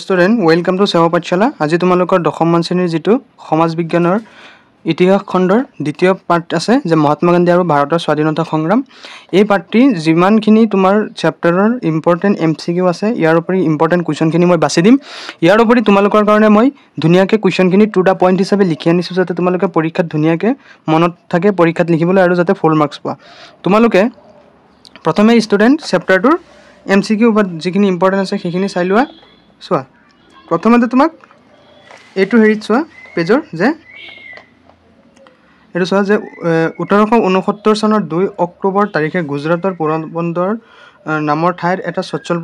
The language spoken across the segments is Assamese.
স্টুডেন্ট ওয়েলকাম টু সেৱা পাঠশালা। আজি তোমালোকৰ দশমমান শ্ৰেণীৰ যিটো সমাজ বিজ্ঞানৰ ইতিহাস খণ্ডৰ দ্বিতীয় পাৰ্ট আছে যে মহাত্মা গান্ধী আৰু ভাৰতৰ স্বাধীনতা সংগ্ৰাম। এই পাৰ্টটি যিমানখিনি তোমাৰ চেপ্টাৰৰ ইম্পৰ্টেণ্ট MCQ আছে ইয়াৰ উপৰি ইম্পৰ্টেণ্ট কুৱেশ্যনখিনি মই বাছি দিম। ইয়াৰ উপৰি তোমালোকৰ কাৰণে মই ধুনীয়াকৈ কুৱেশ্যনখিনি টু দ্য পইণ্ট হিচাপে লিখি আনিছোঁ যাতে তোমালোকে পৰীক্ষাত ধুনীয়াকৈ মনত থাকে পৰীক্ষাত লিখিবলৈ আৰু যাতে ফুল মাৰ্কছ পোৱা। তোমালোকে প্ৰথমে ষ্টুডেণ্ট চেপ্টাৰটোৰ MCQ বা যিখিনি ইম্পৰ্টেণ্ট আছে সেইখিনি চাই লোৱা। চোৱা প্ৰথমতে তোমাক এইটো হেৰিত চোৱা পেজৰ যে এইটো চোৱা যে 1869 চনৰ 2 অক্টোবৰ তাৰিখে গুজৰাটৰ পোৰবন্দৰ নামৰ ঠাইৰ এটা স্বচ্ছল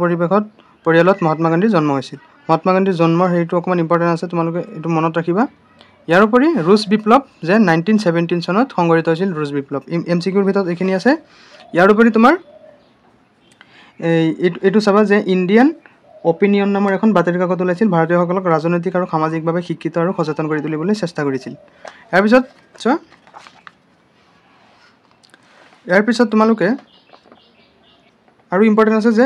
পৰিয়ালত মহাত্মা গান্ধীৰ জন্ম হৈছিল। মহাত্মা গান্ধীৰ জন্মৰ হেৰিটো অকণমান ইম্পৰ্টেণ্ট আছে, তোমালোকে এইটো মনত ৰাখিবা। ইয়াৰ উপৰি ৰুছ বিপ্লৱ যে 1917 চনত সংঘটিত হৈছিল ৰুছ বিপ্লৱ। MCQৰ ভিতৰত এইখিনি আছে। ইয়াৰ উপৰি তোমাৰ এইটো চাবা যে ইণ্ডিয়ান অপিনিয়ন নামৰ এখন বাতৰি কাকত ওলাইছিল, ভাৰতীয়সকলক ৰাজনৈতিক আৰু সামাজিকভাৱে শিক্ষিত আৰু সচেতন কৰি তুলিবলৈ চেষ্টা কৰিছিল। ইয়াৰ পিছত তোমালোকে আৰু ইম্পৰ্টেণ্ট আছে যে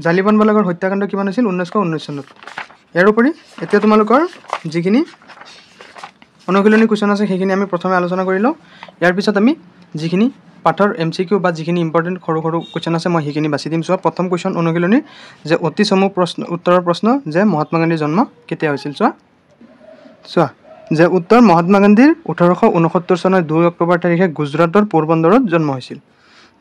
জালিয়ানৱালাবাগৰ হত্যাকাণ্ড কিমান হৈছিল 1919 চনত। ইয়াৰ উপৰি এতিয়া তোমালোকৰ যিখিনি অনুশীলনী কুৱেশ্যন আছে সেইখিনি আমি প্ৰথমে আলোচনা কৰি লওঁ। ইয়াৰ পিছত আমি যিখিনি পাঠৰ MCQ বা যিখিনি ইম্পৰ্টেণ্ট সৰু সৰু কুৱেশ্যন আছে মই সেইখিনি বাছি দিম। চোৱা প্ৰথম কুৱেশ্যন অনুশীলনী যে অতি চমু উত্তৰৰ প্ৰশ্ন যে মহাত্মা গান্ধীৰ জন্ম কেতিয়া হৈছিল। চোৱা যে উত্তৰ মহাত্মা গান্ধীৰ 1869 চনৰ 2 অক্টোবৰ তাৰিখে গুজৰাটৰ পোৰবন্দৰত জন্ম হৈছিল।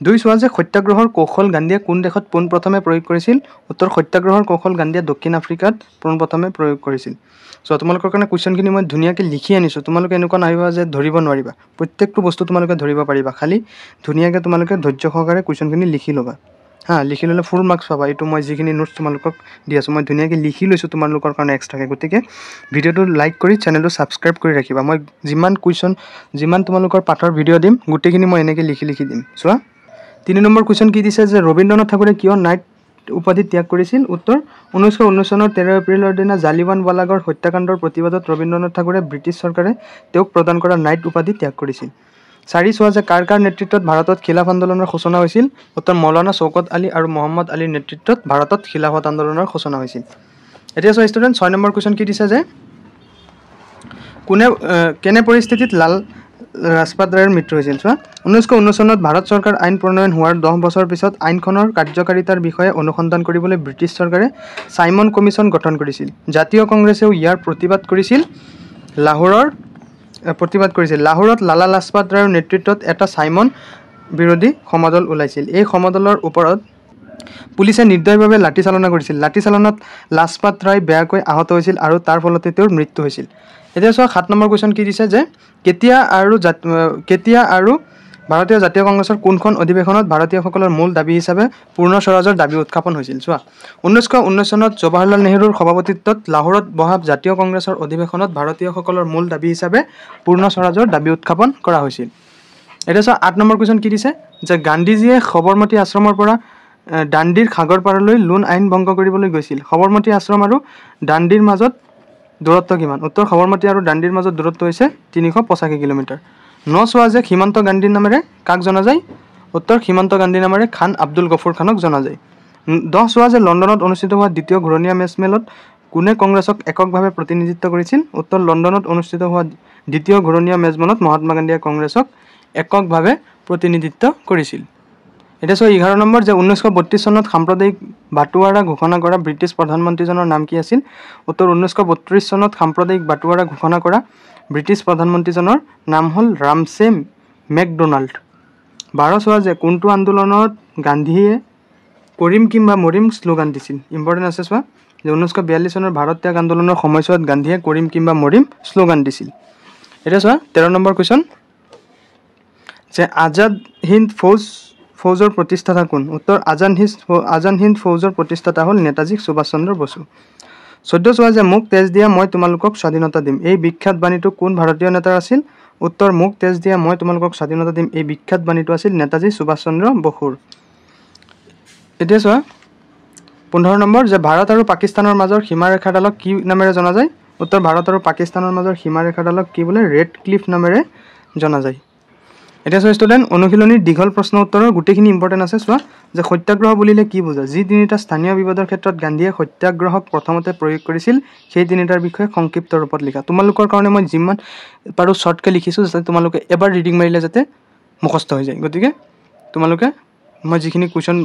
2 চোৱা যে সত্যাগ্ৰহৰ কৌশল গান্ধীয়ে কোন দেশত পোনপ্ৰথমে প্ৰয়োগ কৰিছিল। উত্তৰ সত্যাগ্ৰহৰ কৌশল গান্ধীয়ে দক্ষিণ আফ্ৰিকাত পোনপ্ৰথমে প্ৰয়োগ কৰিছিল। চ' তোমালোকৰ কাৰণে কুৱেশ্যনখিনি মই ধুনীয়াকৈ লিখি আনিছোঁ। তোমালোকে এনেকুৱা নাহিবা যে ধৰিব নোৱাৰিবা, প্ৰত্যেকটো বস্তু তোমালোকে ধৰিব পাৰিবা, খালি ধুনীয়াকৈ তোমালোকে ধৈৰ্য সহকাৰে কুৱেশ্যনখিনি লিখি ল'বা। লিখি ল'লে ফুল মাৰ্কছ পাবা। এইটো মই যিখিনি নোটছ তোমালোকক দি আছোঁ মই ধুনীয়াকৈ লিখি লৈছোঁ তোমালোকৰ কাৰণে এক্সট্ৰাকৈ। গতিকে ভিডিঅ'টো লাইক কৰি চেনেলটো ছাবস্ক্ৰাইব কৰি ৰাখিবা। মই যিমান তোমালোকৰ পাঠৰ ভিডিঅ' দিম গোটেইখিনি মই এনেকৈ লিখি দিম। চোৱা 3 নম্বৰ কুৱেশ্যন কি দিছে যে ৰবীন্দ্ৰনাথ ঠাকুৰে কিয় নাইট উপাধি ত্যাগ কৰিছিল। উত্তৰ 1919 চনৰ 13 এপ্ৰিলৰ দিনা জালিয়ানৱালাবাগৰ হত্যাকাণ্ডৰ প্ৰতিবাদত ৰবীন্দ্ৰনাথ ঠাকুৰে ব্ৰিটিছ চৰকাৰে তেওঁক প্ৰদান কৰা নাইট উপাধি ত্যাগ কৰিছিল। 4 চোৱা যে কাৰ নেতৃত্বত ভাৰতত খিলাফ আন্দোলনৰ সূচনা হৈছিল। উত্তৰ মৌলানা চৌকত আলী আৰু মহম্মদ আলীৰ নেতৃত্বত ভাৰতত খিলাফত আন্দোলনৰ সূচনা হৈছিল। এতিয়া চোৱা ষ্টুডেণ্ট 6 নম্বৰ কুৱেশ্যন কি দিছে যে কেনে পৰিস্থিতিত লাল লাজপত ৰায়ৰ মৃত্যু হৈছিল। চোৱা 1919 চনত ভাৰত চৰকাৰ আইন প্ৰণয়ন হোৱাৰ 10 বছৰ পিছত আইনখনৰ কাৰ্যকাৰিতাৰ বিষয়ে অনুসন্ধান কৰিবলৈ ব্ৰিটিছ চৰকাৰে চাইমন কমিশ্যন গঠন কৰিছিল। জাতীয় কংগ্ৰেছেও ইয়াৰ প্ৰতিবাদ কৰিছিল। লাহোৰত লালা লাজপত ৰায়ৰ নেতৃত্বত এটা চাইমন বিৰোধী সমদল ওলাইছিল। এই সমদলৰ ওপৰত পুলিচে নিৰ্দয়ভাৱে লাঠিচালনা কৰিছিল। লাঠিচালনাত লাজপত ৰায় বেয়াকৈ আহত হৈছিল আৰু তাৰ ফলতে তেওঁৰ মৃত্যু হৈছিল। এতিয়া চোৱা 7 নম্বৰ কুৱেশ্যন কি দিছে যে কেতিয়া আৰু ভাৰতীয় জাতীয় কংগ্ৰেছৰ কোনখন অধিৱেশনত ভাৰতীয়সকলৰ মূল দাবী হিচাপে পূৰ্ণ স্বৰাজৰ দাবী উত্থাপন হৈছিল। চোৱা 1919 চনত জৱাহৰলাল নেহৰুৰ সভাপতিত্বত লাহোৰত বহা জাতীয় কংগ্ৰেছৰ অধিৱেশনত ভাৰতীয়সকলৰ মূল দাবী হিচাপে পূৰ্ণ স্বৰাজৰ দাবী উত্থাপন কৰা হৈছিল। এতিয়া চোৱা 8 নম্বৰ কুৱেশ্যন কি দিছে যে গান্ধীজীয়ে সবৰমতী আশ্ৰমৰ পৰা দাণ্ডিৰ সাগৰ পাৰলৈ লোণ আইন ভংগ কৰিবলৈ গৈছিল। সবৰমতী আশ্ৰম আৰু দাণ্ডিৰ মাজত দূৰত্ব কিমান। উত্তৰ সবৰমতী আৰু দাণ্ডিৰ মাজত দূৰত্ব হৈছে 385 কিলোমিটাৰ। 9 চোৱা যে সীমান্ত গান্ধী নামেৰে কাক জনা যায়। উত্তৰ সীমান্ত গান্ধী নামেৰে খান আব্দুল গফুৰ খানক জনা যায়। 10 চোৱা যে লণ্ডনত অনুষ্ঠিত হোৱা দ্বিতীয় ঘূৰণীয়া মেজমেলত কোনে কংগ্ৰেছক এককভাৱে প্ৰতিনিধিত্ব কৰিছিল। উত্তৰ লণ্ডনত অনুষ্ঠিত হোৱা দ্বিতীয় ঘূৰণীয়া মেজমেলত মহাত্মা গান্ধীয়ে কংগ্ৰেছক এককভাৱে প্ৰতিনিধিত্ব কৰিছিল। এতিয়া চোৱা 11 নম্বৰ যে 1932 চনত সাম্প্ৰদায়িক বাটোৱাৰা ঘোষণা কৰা ব্ৰিটিছ প্ৰধানমন্ত্ৰীজনৰ নাম কি আছিল। উত্তৰ 1932 চনত সাম্প্ৰদায়িক বাটোৱাৰা ঘোষণা কৰা ব্ৰিটিছ প্ৰধানমন্ত্ৰীজনৰ নাম হ'ল ৰামছে মেকডোনাল্ড। 12 চোৱা যে কোনটো আন্দোলনত গান্ধীয়ে কৰিম কিম্বা মৰিম শ্লোগান দিছিল। ইম্পৰ্টেণ্ট আছে চোৱা যে 1942 চনৰ ভাৰত ত্যাগ আন্দোলনৰ সময়ছোৱাত গান্ধীয়ে কৰিম কিম্বা মৰিম শ্লোগান দিছিল। এতিয়া চোৱা 13 নম্বৰ কুৱেশ্যন যে আজাদ হিন্দ ফৌজৰ প্ৰতিষ্ঠাতা কোন। উত্তৰ আজাদ হিন্দ ফৌজৰ প্ৰতিষ্ঠাতা হ'ল নেতাজী সুভাষ চন্দ্ৰ বসু। 14 চোৱা যে মোক তেজ দিয়া মই তোমালোকক স্বাধীনতা দিম। এই বিখ্যাত বাণীটো কোন ভাৰতীয় নেতাৰ আছিল। উত্তৰ মোক তেজ দিয়া মই তোমালোকক স্বাধীনতা দিম এই বিখ্যাত বাণীটো আছিল নেতাজী সুভাষ চন্দ্ৰ বসুৰ। এতিয়া চোৱা 15 নম্বৰ যে ভাৰত আৰু পাকিস্তানৰ মাজৰ সীমাৰেখাডালক কি নামেৰে জনা যায়। উত্তৰ ভাৰত আৰু পাকিস্তানৰ মাজৰ সীমাৰেখাডালক কি বোলে ৰেড ক্লিফ নামেৰে জনা যায়। এতিয়া চোৱা ষ্টুডেণ্ট, অনুশীলনীৰ দীঘল প্ৰশ্ন উত্তৰৰ গোটেইখিনি ইম্পৰ্টেণ্ট আছে। চোৱা যে সত্যাগ্ৰহ বুলিলে কি বুজা? যি তিনিটা স্থানীয় বিবাদৰ ক্ষেত্ৰত গান্ধীয়ে সত্যাগ্ৰহক প্ৰথমতে প্ৰয়োগ কৰিছিল সেই তিনিটাৰ বিষয়ে সংক্ষিপ্ত ৰূপত লিখা। তোমালোকৰ কাৰণে মই যিমান পাৰোঁ শ্বৰ্টকৈ লিখিছোঁ যাতে তোমালোকে এবাৰ ৰিডিং মাৰিলে যাতে মুখস্থ হৈ যায়। গতিকে তোমালোকে মই যিখিনি কুৱেশ্যন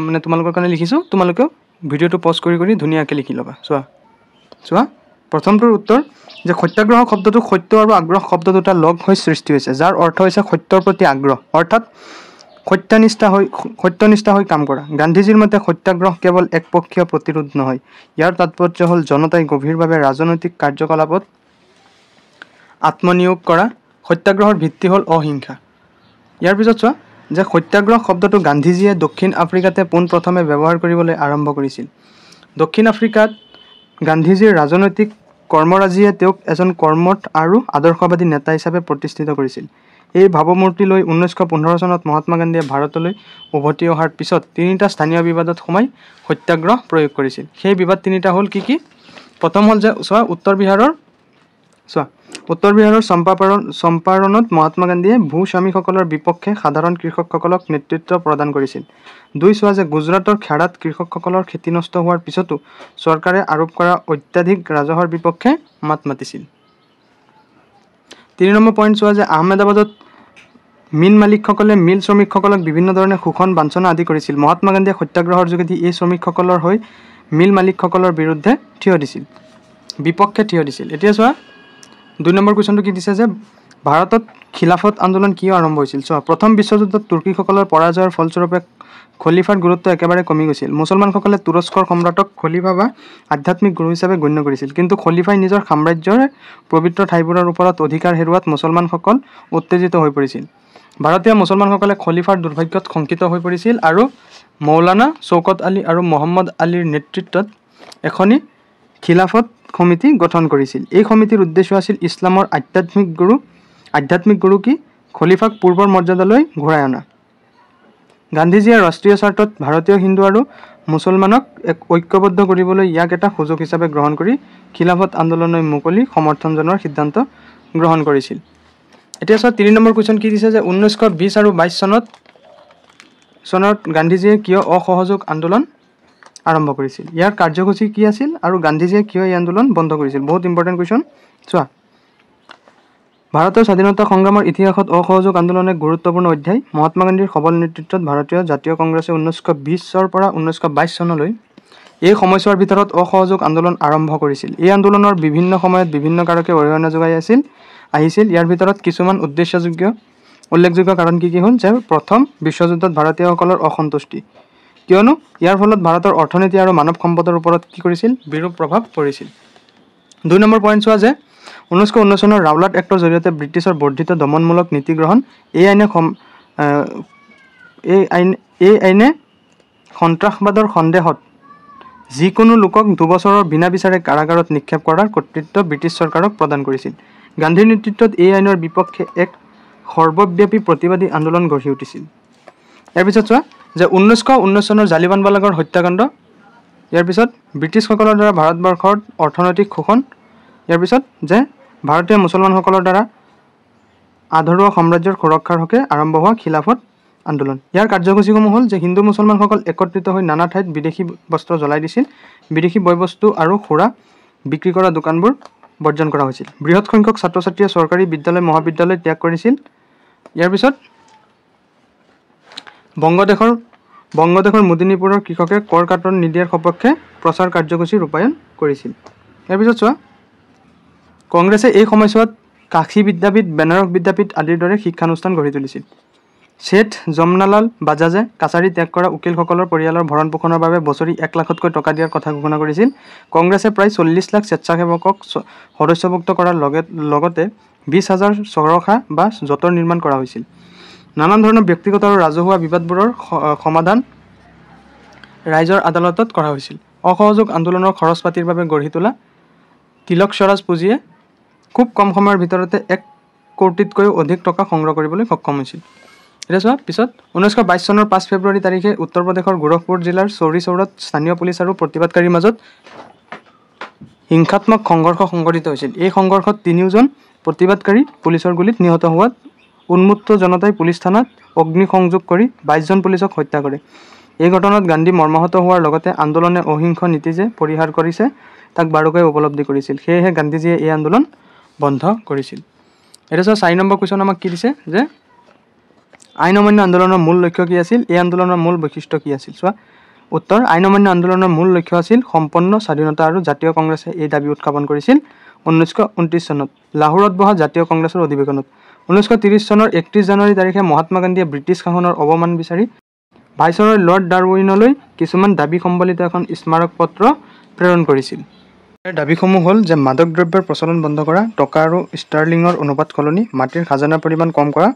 মানে তোমালোকৰ কাৰণে লিখিছোঁ তোমালোকেও ভিডিঅ'টো পজ কৰি কৰি ধুনীয়াকৈ লিখি ল'বা। চোৱা প্ৰথমটোৰ উত্তৰ যে সত্যাগ্ৰহ শব্দটো সত্য আৰু আগ্ৰহ শব্দ দুটা লগ হৈ সৃষ্টি হৈছে, যাৰ অৰ্থ হৈছে সত্যৰ প্ৰতি আগ্ৰহ, অৰ্থাৎ সত্যনিষ্ঠা হৈ কাম কৰা। গান্ধীজীৰ মতে সত্যাগ্ৰহ কেৱল একপক্ষীয় প্ৰতিৰোধ নহয়, ইয়াৰ তাৎপৰ্য হ'ল জনতাই গভীৰভাৱে ৰাজনৈতিক কাৰ্যকলাপত আত্মনিয়োগ কৰা। সত্যাগ্ৰহৰ ভিত্তি হ'ল অহিংসা। ইয়াৰ পিছত চোৱা যে সত্যাগ্ৰহ শব্দটো গান্ধীজীয়ে দক্ষিণ আফ্ৰিকাতে পোনপ্ৰথমে ব্যৱহাৰ কৰিবলৈ আৰম্ভ কৰিছিল। দক্ষিণ আফ্ৰিকাত গান্ধীজীৰ ৰাজনৈতিক কৰ্মৰাজিয়ে তেওঁক এজন কৰ্মঠ আৰু আদৰ্শবাদী নেতা হিচাপে প্ৰতিষ্ঠিত কৰিছিল। এই ভাৱমূৰ্তি লৈ 1915 চনত মহাত্মা গান্ধীয়ে ভাৰতলৈ উভতি অহাৰ পিছত তিনিটা স্থানীয় বিবাদত সোমাই সত্যাগ্ৰহ প্ৰয়োগ কৰিছিল। সেই বিবাদ তিনিটা হ'ল কি? প্ৰথম হ'ল যে উত্তৰ বিহাৰৰ চম্পাৰণত মহাত্মা গান্ধীয়ে ভূস্বামীসকলৰ বিপক্ষে সাধাৰণ কৃষকসকলক নেতৃত্ব প্ৰদান কৰিছিল। চোৱা যে গুজৰাটৰ খেৰাত কৃষকসকলৰ খেতি নষ্ট হোৱাৰ পিছতো চৰকাৰে আৰোপ কৰা অত্যাধিক ৰাজহৰ বিপক্ষে মাত মাতিছিল। 3 নম্বৰ পইণ্ট চোৱা যে আহমেদাবাদত মিল মালিকসকলে মিল শ্ৰমিকসকলক বিভিন্ন ধৰণে শোষণ বাঞ্ছনা আদি কৰিছিল। মহাত্মা গান্ধীয়ে সত্যাগ্ৰহৰ যোগেদি এই শ্ৰমিকসকলৰ হৈ মিল মালিকসকলৰ বিপক্ষে থিয় দিছিল। এতিয়া চোৱা 2 নম্বৰ কুৱেশ্যনটো কি দিছে যে ভাৰতত খিলাফত আন্দোলন কিয় আৰম্ভ হৈছিল? চোৱা প্ৰথম বিশ্বযুদ্ধত তুৰ্কীসকলৰ পৰাজয়ৰ ফলস্বৰূপে খলিফাৰ গুৰুত্ব একেবাৰে কমি গৈছিল। মুছলমানসকলে তুৰস্কৰ সম্ৰাটক খলিফা বা আধ্যাত্মিক গুৰু হিচাপে গণ্য কৰিছিল, কিন্তু খলিফাই নিজৰ সাম্ৰাজ্যৰ পবিত্ৰ ঠাইবোৰৰ ওপৰত অধিকাৰ হেৰুওৱাত মুছলমানসকল উত্তেজিত হৈ পৰিছিল। ভাৰতীয় মুছলমানসকলে খলিফাৰ দুৰ্ভাগ্যত শংকিত হৈ পৰিছিল আৰু মৌলানা শৌকত আলী আৰু মহম্মদ আলীৰ নেতৃত্বত এখনি খিলাফত সমিতি গঠন কৰিছিল। এই সমিতিৰ উদ্দেশ্য আছিল ইছলামৰ আধ্যাত্মিক গুৰু কি খলিফাক পূৰ্বৰ মৰ্যাদালৈ ঘূৰাই অনা। গান্ধীজীয়ে ৰাষ্ট্ৰীয় স্বাৰ্থত ভাৰতীয় হিন্দু আৰু মুছলমানক ঐক্যবদ্ধ কৰিবলৈ ইয়াক এটা সুযোগ হিচাপে গ্ৰহণ কৰি খিলাফত আন্দোলনলৈ মুকলি সমৰ্থন জনোৱাৰ সিদ্ধান্ত গ্ৰহণ কৰিছিল। এতিয়া চোৱা 3 নম্বৰ কুৱেশ্যন কি দিছে যে 1920 আৰু 22 চনত গান্ধীজীয়ে কিয় অসহযোগ আন্দোলন আৰম্ভ কৰিছিল? ইয়াৰ কাৰ্যসূচী কি আছিল আৰু গান্ধীজীয়ে কিয় এই আন্দোলন বন্ধ কৰিছিল? বহুত ইম্পৰ্টেণ্ট কুৱেশ্যন। চোৱা ভাৰতৰ স্বাধীনতা সংগ্ৰামৰ ইতিহাসত অসহযোগ আন্দোলন এক গুৰুত্বপূৰ্ণ অধ্যায়। মহাত্মা গান্ধীৰ সবল নেতৃত্বত ভাৰতীয় জাতীয় কংগ্ৰেছে 1920 পৰা 1922 চনলৈ এই সময়ছোৱাৰ ভিতৰত অসহযোগ আন্দোলন আৰম্ভ কৰিছিল। এই আন্দোলনৰ বিভিন্ন সময়ত বিভিন্ন কাৰকে অৰিহণা যোগাই আহিছিল। ইয়াৰ ভিতৰত কিছুমান উল্লেখযোগ্য কাৰণ কি হ'ল যে প্ৰথম বিশ্বযুদ্ধত ভাৰতীয়সকলৰ অসন্তুষ্টি, কিয়নো ইয়াৰ ফলত ভাৰতৰ অৰ্থনীতি আৰু মানৱ সম্পদৰ ওপৰত কি কৰিছিল? বিৰূপ প্ৰভাৱ পৰিছিল। 2 নম্বৰ পইণ্ট চোৱা যে 1919 চনৰ ৰাওলাট এক্টৰ জৰিয়তে ব্ৰিটিছৰ বৰ্ধিত দমনমূলক নীতি গ্ৰহণ। এই আইনে সন্ত্ৰাসবাদৰ সন্দেহত যিকোনো লোকক 2 বছৰৰ বিনা বিচাৰে কাৰাগাৰত নিক্ষেপ কৰাৰ কৰ্তৃত্ব ব্ৰিটিছ চৰকাৰক প্ৰদান কৰিছিল। গান্ধীৰ নেতৃত্বত এই আইনৰ বিপক্ষে এক সৰ্বব্যাপী প্ৰতিবাদী আন্দোলন গঢ়ি উঠিছিল। ইয়াৰ পিছত চোৱা যে 1919 চনৰ জালিয়ানৱালাবাগৰ হত্যাকাণ্ড। ইয়াৰ পিছত ব্ৰিটিছসকলৰ দ্বাৰা ভাৰতবৰ্ষৰ অৰ্থনৈতিক শোষণ। ইয়াৰ পিছত যে ভাৰতীয় মুছলমানসকলৰ দ্বাৰা আধৰুৱা সাম্ৰাজ্যৰ সুৰক্ষাৰ হকে আৰম্ভ হোৱা খিলাফত আন্দোলন। ইয়াৰ কাৰ্যসূচীসমূহ হ'ল যে হিন্দু মুছলমানসকল একত্ৰিত হৈ নানা ঠাইত বিদেশী বস্ত্ৰ জ্বলাই দিছিল, বিদেশী বয়বস্তু আৰু সুৰা বিক্ৰী কৰা দোকানবোৰ বৰ্জন কৰা হৈছিল। বৃহৎ সংখ্যক ছাত্ৰ ছাত্ৰীয়ে চৰকাৰী বিদ্যালয় মহাবিদ্যালয় ত্যাগ কৰিছিল। ইয়াৰ পিছত বংগদেশৰ মেদিনীপুৰৰ কৃষকে কৰ কাটন নিদিয়াৰ সপক্ষে প্ৰচাৰ কাৰ্যসূচী ৰূপায়ণ কৰিছিল। ইয়াৰ পিছত চোৱা কংগ্ৰেছে এই সময়ছোৱাত কাশী বিদ্যাপীঠ, বেনাৰস বিদ্যাপীঠ আদিৰ দৰে শিক্ষানুষ্ঠান গঢ়ি তুলিছিল। শেঠ যমনালাল বাজাজে কাছাৰী ত্যাগ কৰা উকিলসকলৰ পৰিয়ালৰ ভৰণ পোষণৰ বাবে বছৰি 1 লাখতকৈ টকা দিয়াৰ কথা ঘোষণা কৰিছিল। কংগ্ৰেছে প্ৰায় 40 লাখ স্বেচ্ছাসেৱকক সদস্যভুক্ত কৰাৰ লগতে 20,000 চৰখা বা জতৰ নিৰ্মাণ কৰা হৈছিল। নানান ধৰণৰ ব্যক্তিগত আৰু ৰাজহুৱা বিবাদবোৰৰ সমাধান ৰাইজৰ আদালতত কৰা হৈছিল। অসহযোগ আন্দোলনৰ খৰচ পাতিৰ বাবে গঢ়ি তোলা তিলক স্বৰাজ পুঁজিয়ে খুব কম সময়ৰ ভিতৰতে 1 কোটিতকৈও অধিক টকা সংগ্ৰহ কৰিবলৈ সক্ষম হৈছিল। এতিয়া চোৱা পিছত 1922 চনৰ 5 ফেব্ৰুৱাৰী তাৰিখে উত্তৰ প্ৰদেশৰ গোৰখপুৰ জিলাৰ চৌৰি চৌৰাত স্থানীয় পুলিচ আৰু প্ৰতিবাদকাৰীৰ মাজত হিংসাত্মক সংঘৰ্ষ সংঘটিত হৈছিল। এই সংঘৰ্ষত 3জন প্ৰতিবাদকাৰী পুলিচৰ গুলীত নিহত হোৱাত উন্মত্ত জনতাই পুলিচ থানাত অগ্নিসংযোগ কৰি 22জন পুলিচক হত্যা কৰে। এই ঘটনাত গান্ধী মৰ্মাহত হোৱাৰ লগতে আন্দোলনে অহিংস নীতি যে পৰিহাৰ কৰিছে তাক বাৰুকৈ উপলব্ধি কৰিছিল। সেয়েহে গান্ধীজীয়ে এই আন্দোলন বন্ধ কৰিছিল। এটা 4 নম্বৰ কুৱেশ্যন আমাক কি দিছে যে আইন অমান্য আন্দোলনৰ মূল লক্ষ্য কি আছিল? এই আন্দোলনৰ মূল বৈশিষ্ট্য কি আছিল? চোৱা উত্তৰ, আইন অমান্য আন্দোলনৰ মূল লক্ষ্য আছিল সম্পন্ন স্বাধীনতা আৰু জাতীয় কংগ্ৰেছে এই দাবী উত্থাপন কৰিছিল 1929 চনত লাহোৰত বহা জাতীয় কংগ্ৰেছৰ অধিৱেশনত। 1930 চনৰ 31 জানুৱাৰী তাৰিখে মহাত্মা গান্ধীয়ে ব্ৰিটিছ শাসনৰ অৱমান বিচাৰি ভাইচৰয় লৰ্ড ডাৰউইনলৈ কিছুমান দাবী সম্বলিত এখন স্মাৰক পত্ৰ প্ৰেৰণ কৰিছিল। ইয়াৰ দাবীসমূহ হ'ল যে মাদক দ্ৰব্যৰ প্ৰচলন বন্ধ কৰা, টকা আৰু ষ্টাৰ্লিঙৰ অনুপাত সলনি, মাটিৰ খাজানাৰ পৰিমাণ কম কৰা,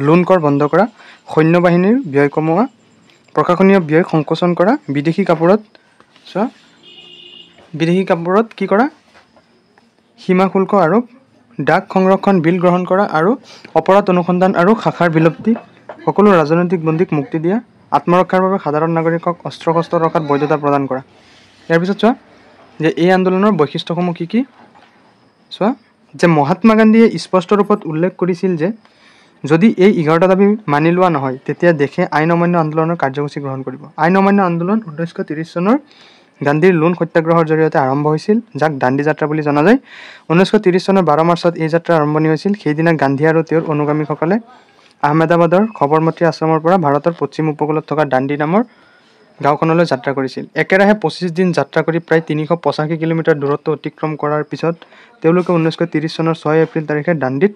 লোন কৰ বন্ধ কৰা, সৈন্যবাহিনীৰ ব্যয় কমোৱা, প্ৰশাসনীয় ব্যয় সংকোচন কৰা, বিদেশী কাপোৰত কি কৰা? সীমা শুল্ক আৰোপ, ডাক সংৰক্ষণ বিল গ্ৰহণ কৰা আৰু অপৰাধ অনুসন্ধান আৰু শাখাৰ বিলুপ্তি, সকলো ৰাজনৈতিক বন্দীক মুক্তি দিয়া, আত্মৰক্ষাৰ বাবে সাধাৰণ নাগৰিকক অস্ত্ৰ শস্ত্ৰ ৰখাত বৈধতা প্ৰদান কৰা। ইয়াৰ পিছত চোৱা যে এই আন্দোলনৰ বৈশিষ্ট্যসমূহ কি কি? চোৱা যে মহাত্মা গান্ধীয়ে স্পষ্ট ৰূপত উল্লেখ কৰিছিল যে যদি এই 11টা দাবী মানি লোৱা নহয় তেতিয়া দেশে আইন অমান্য আন্দোলনৰ কাৰ্যসূচী গ্ৰহণ কৰিব। আইন অমান্য আন্দোলন 1930 চনৰ গান্ধীৰ লোণ সত্যাগ্ৰহৰ জৰিয়তে আৰম্ভ হৈছিল, যাক দাণ্ডী যাত্ৰা বুলি জনা যায়। 1930 চনৰ 12 মাৰ্চত এই যাত্ৰা আৰম্ভণি হৈছিল। সেইদিনা গান্ধী আৰু তেওঁৰ অনুগামীসকলে আহমেদাবাদৰ সবৰমতী আশ্ৰমৰ পৰা ভাৰতৰ পশ্চিম উপকূলত থকা দাণ্ডী নামৰ গাঁওখনলৈ যাত্ৰা কৰিছিল। একেৰাহে 25 দিন যাত্ৰা কৰি প্ৰায় 385 কিলোমিটাৰ দূৰত্ব অতিক্ৰম কৰাৰ পিছত তেওঁলোকে 1930 চনৰ 6 এপ্ৰিল তাৰিখে দাণ্ডীত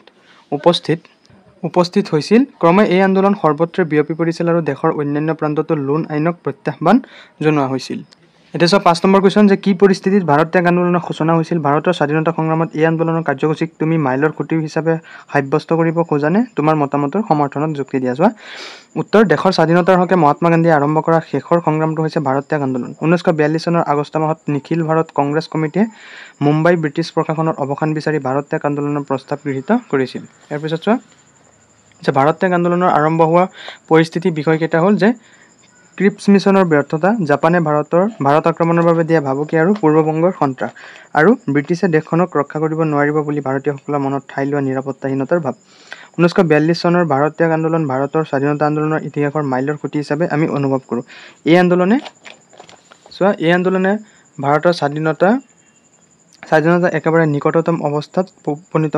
উপস্থিত হৈছিল। ক্ৰমে এই আন্দোলন সৰ্বত্ৰে বিয়পি পৰিছিল আৰু দেশৰ অন্যান্য প্ৰান্ততো লোণ আইনক প্ৰত্যাহ্বান জনোৱা হৈছিল। এতিয়া চোৱা 5 নম্বৰ কুৱেশ্যন যে কি পৰিস্থিতিত ভাৰত ত্যাগ আন্দোলনৰ সূচনা হৈছিল? ভাৰতৰ স্বাধীনতা সংগ্ৰামত এই আন্দোলনৰ কাৰ্যসূচীক তুমি মাইলৰ খুঁটি হিচাপে সাব্যস্ত কৰিব খোজানে? তোমাৰ মতামতৰ সমৰ্থনত যুক্তি দিয়া। যোৱা উত্তৰ, দেশৰ স্বাধীনতাৰ হকে মহাত্মা গান্ধীয়ে আৰম্ভ কৰা শেষৰ সংগ্ৰামটো হৈছে ভাৰত ত্যাগ আন্দোলন। 1942 চনৰ আগষ্ট মাহত নিখিল ভাৰত কংগ্ৰেছ কমিটিয়ে মুম্বাই ব্ৰিটিছ প্ৰশাসনৰ অৱসান বিচাৰি ভাৰত ত্যাগ আন্দোলনৰ প্ৰস্তাৱ গৃহীত কৰিছিল। ইয়াৰ পিছত চোৱা যে ভাৰত ত্যাগ আন্দোলনৰ আৰম্ভ হোৱা পৰিস্থিতি বিষয়কেইটা হ'ল যে ক্ৰিপছ মিছনৰ ব্যৰ্থতা, জাপানে ভাৰত আক্ৰমণৰ বাবে দিয়া ভাবুকি আৰু পূৰ্ববংগৰ সন্ত্ৰাস, আৰু ব্ৰিটিছে দেশখনক ৰক্ষা কৰিব নোৱাৰিব বুলি ভাৰতীয়সকলৰ মনত ঠাই লোৱা নিৰাপত্তাহীনতাৰ ভাৱ। 1942 চনৰ ভাৰত ত্যাগ আন্দোলন ভাৰতৰ স্বাধীনতা আন্দোলনৰ ইতিহাসৰ মাইলৰ খুঁটি হিচাপে আমি অনুভৱ কৰোঁ। এই আন্দোলনে ভাৰতৰ স্বাধীনতা একেবাৰে নিকটতম অৱস্থাত উপনীত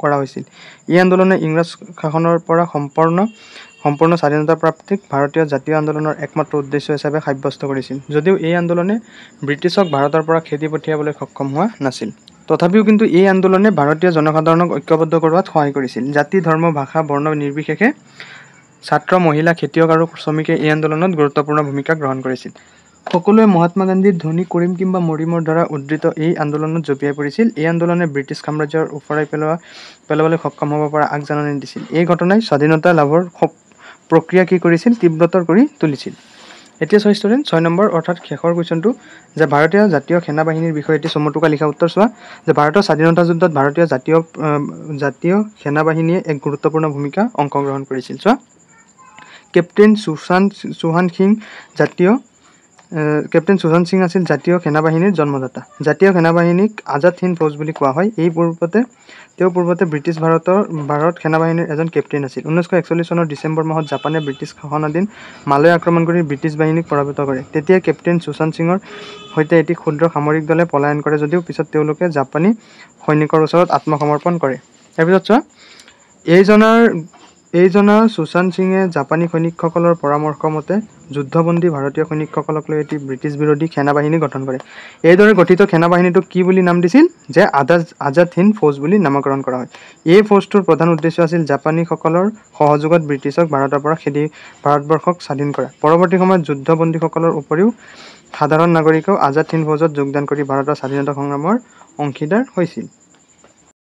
কৰা হৈছিল। এই আন্দোলনে ইংৰাজ শাসনৰ পৰা সম্পূৰ্ণ স্বাধীনতা প্ৰাপ্তিক ভাৰতীয় জাতীয় আন্দোলনৰ একমাত্ৰ উদ্দেশ্য হিচাপে সাব্যস্ত কৰিছিল, যদিও এই আন্দোলনে ব্ৰিটিছক ভাৰতৰ পৰা খেদি পঠিয়াবলৈ সক্ষম হোৱা নাছিল। তথাপিও কিন্তু এই আন্দোলনে ভাৰতীয় জনসাধাৰণক ঐক্যবদ্ধ কৰোৱাত সহায় কৰিছিল। জাতি, ধৰ্ম, ভাষা, বৰ্ণ নিৰ্বিশেষে ছাত্ৰ, মহিলা, খেতিয়ক আৰু শ্ৰমিকে এই আন্দোলনত গুৰুত্বপূৰ্ণ ভূমিকা গ্ৰহণ কৰিছিল। সকলোৱে মহাত্মা গান্ধীৰ ধ্বনি কৰিম কিম্বা মৰিমৰ দ্বাৰা উদ্ধৃত এই আন্দোলনত জঁপিয়াই পৰিছিল। এই আন্দোলনে ব্ৰিটিছ সাম্ৰাজ্যৰ ওফৰাই পেলাবলৈ সক্ষম হ'ব পৰা আগজাননী দিছিল। এই ঘটনাই স্বাধীনতা লাভৰ প্ৰক্ৰিয়া কি কৰিছিল? তীব্ৰতৰ কৰি তুলিছিল। এতিয়া চোৱা ষ্টুডেণ্ট 6 নম্বৰ অৰ্থাৎ শেষৰ কুৱেশ্যনটো যে ভাৰতীয় জাতীয় সেনা বাহিনীৰ বিষয়ে এটি চমুটোকা লিখা উত্তৰ চোৱা যে ভাৰতৰ স্বাধীনতা যুদ্ধত ভাৰতীয় জাতীয় সেনা বাহিনীয়ে এক গুৰুত্বপূৰ্ণ ভূমিকা অংশগ্ৰহণ কৰিছিল। চোৱা কেপ্টেইন সুশান্ত সিং আছিল জাতীয় সেনা বাহিনীৰ জন্মদাতা। জাতীয় সেনা বাহিনীক আজাদ হিন্দ ফৌজ বুলি কোৱা হয়। তেওঁ পূৰ্বতে ব্ৰিটিছ ভাৰত সেনা বাহিনীৰ এজন কেপ্টেইন আছিল। 1941 চনৰ ডিচেম্বৰ মাহত জাপানে ব্ৰিটিছ শাসনাধীন মালয় আক্ৰমণ কৰি ব্ৰিটিছ বাহিনীক পৰাভূত কৰে। তেতিয়া কেপ্টেইন সুশান্ত সিঙৰ সৈতে এটি ক্ষুদ্ৰ সামৰিক দলে পলায়ন কৰে যদিও পিছত তেওঁলোকে জাপানী সৈনিকৰ ওচৰত আত্মসমৰ্পণ কৰে। ইয়াৰ পিছত চোৱা এইজনা সুশান্ত সিঙে জাপানী সৈনিকসকলৰ পৰামৰ্শ মতে যুদ্ধবন্দী ভাৰতীয় সৈনিকসকলক লৈ এটি ব্ৰিটিছ বিৰোধী সেনা বাহিনী গঠন কৰে। এইদৰে গঠিত সেনা বাহিনীটোক কি বুলি নাম দিছিল? যে আজাদ হিন্দ ফৌজ বুলি নামকৰণ কৰা হয়। এই ফৌজটোৰ প্ৰধান উদ্দেশ্য আছিল জাপানীসকলৰ সহযোগত ব্ৰিটিছক ভাৰতৰ পৰা খেদি ভাৰতবৰ্ষক স্বাধীন কৰা। পৰৱৰ্তী সময়ত যুদ্ধবন্দীসকলৰ উপৰিও সাধাৰণ নাগৰিকেও আজাদ হিন্দ ফৌজত যোগদান কৰি ভাৰতৰ স্বাধীনতা সংগ্ৰামৰ অংশীদাৰ হৈছিল।